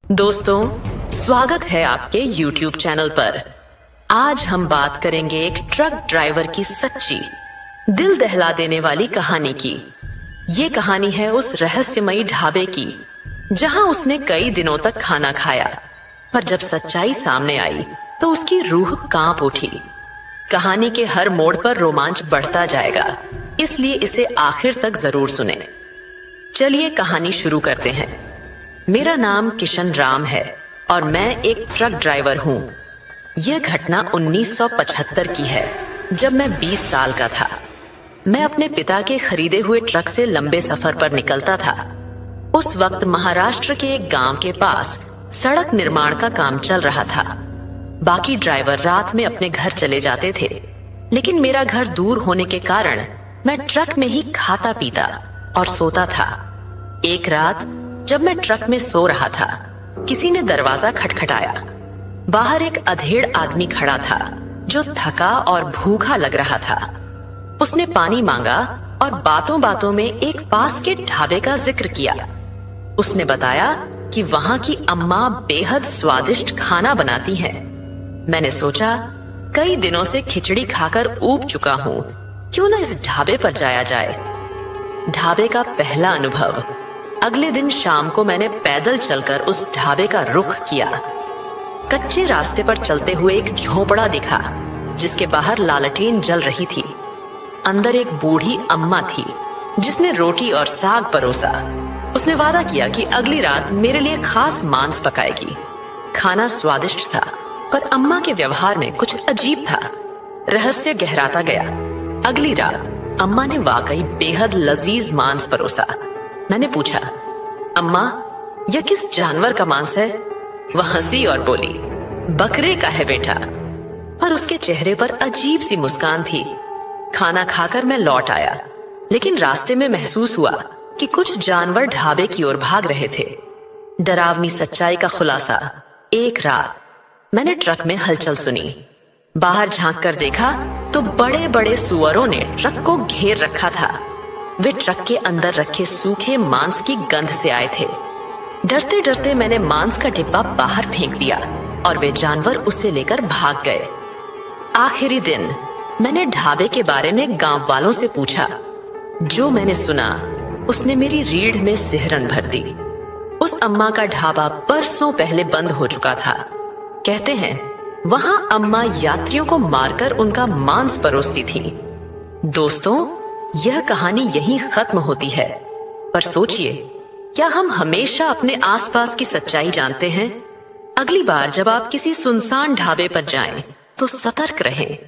दोस्तों, स्वागत है आपके YouTube चैनल पर। आज हम बात करेंगे एक ट्रक ड्राइवर की सच्ची, दिल दहला देने वाली कहानी की। ये कहानी है उस रहस्यमयी ढाबे की जहां उसने कई दिनों तक खाना खाया, पर जब सच्चाई सामने आई तो उसकी रूह कांप उठी। कहानी के हर मोड़ पर रोमांच बढ़ता जाएगा, इसलिए इसे आखिर तक जरूर सुनें। चलिए कहानी शुरू करते हैं। मेरा नाम किशन राम है और मैं एक ट्रक ड्राइवर हूँ। यह घटना 1975 की है, जब मैं 20 साल का था। मैं अपने पिता के खरीदे हुए ट्रक से लंबे सफर पर निकलता था। उस वक्त महाराष्ट्र के एक गांव के पास सड़क निर्माण का काम चल रहा था। बाकी ड्राइवर रात में अपने घर चले जाते थे, लेकिन मेरा घर दूर होने के कारण मैं ट्रक में ही खाता पीता और सोता था। एक रात जब मैं ट्रक में सो रहा था, किसी ने दरवाजा खटखटाया। बाहर एक अधेड़ आदमी खड़ा था जो थका और भूखा लग रहा था। उसने पानी मांगा और बातों बातों में एक पास के ढाबे का जिक्र किया। उसने बताया कि वहां की अम्मा बेहद स्वादिष्ट खाना बनाती हैं। मैंने सोचा, कई दिनों से खिचड़ी खाकर ऊब चुका हूँ, क्यों न इस ढाबे पर जाया जाए। ढाबे का पहला अनुभव। अगले दिन शाम को मैंने पैदल चलकर उस ढाबे का रुख किया। कच्चे रास्ते पर चलते हुए एक झोपड़ा दिखा, जिसके बाहर लालटेन जल रही थी। अंदर एक बूढ़ी अम्मा थी, जिसने रोटी और साग परोसा। उसने वादा किया कि अगली रात मेरे लिए खास मांस पकाएगी। खाना स्वादिष्ट था, पर अम्मा के व्यवहार में कुछ अजीब था। रहस्य गहराता गया। अगली रात अम्मा ने वाकई बेहद लजीज मांस परोसा। मैंने पूछा, अम्मा, यह किस जानवर का मांस है? वह हंसी और बोली, बकरे का है बेटा। पर उसके चेहरे पर अजीब सी मुस्कान थी। खाना खाकर मैं लौट आया, लेकिन रास्ते में महसूस हुआ कि कुछ जानवर ढाबे की ओर भाग रहे थे। डरावनी सच्चाई का खुलासा। एक रात मैंने ट्रक में हलचल सुनी। बाहर झांक कर देखा तो बड़े बड़े सुअरों ने ट्रक को घेर रखा था। वे ट्रक के अंदर रखे सूखे मांस की गंध से आए थे। डरते डरते मैंने मांस का डिब्बा बाहर फेंक दिया और वे जानवर उसे लेकर भाग गए। आखिरी दिन मैंने ढाबे के बारे में गांव वालों से पूछा। जो मैंने सुना उसने मेरी रीढ़ में सिहरन भर दी। उस अम्मा का ढाबा बरसों पहले बंद हो चुका था। कहते हैं वहां अम्मा यात्रियों को मारकर उनका मांस परोसती थी। दोस्तों, यह कहानी यहीं खत्म होती है, पर सोचिए, क्या हम हमेशा अपने आसपास की सच्चाई जानते हैं? अगली बार जब आप किसी सुनसान ढाबे पर जाएं, तो सतर्क रहें।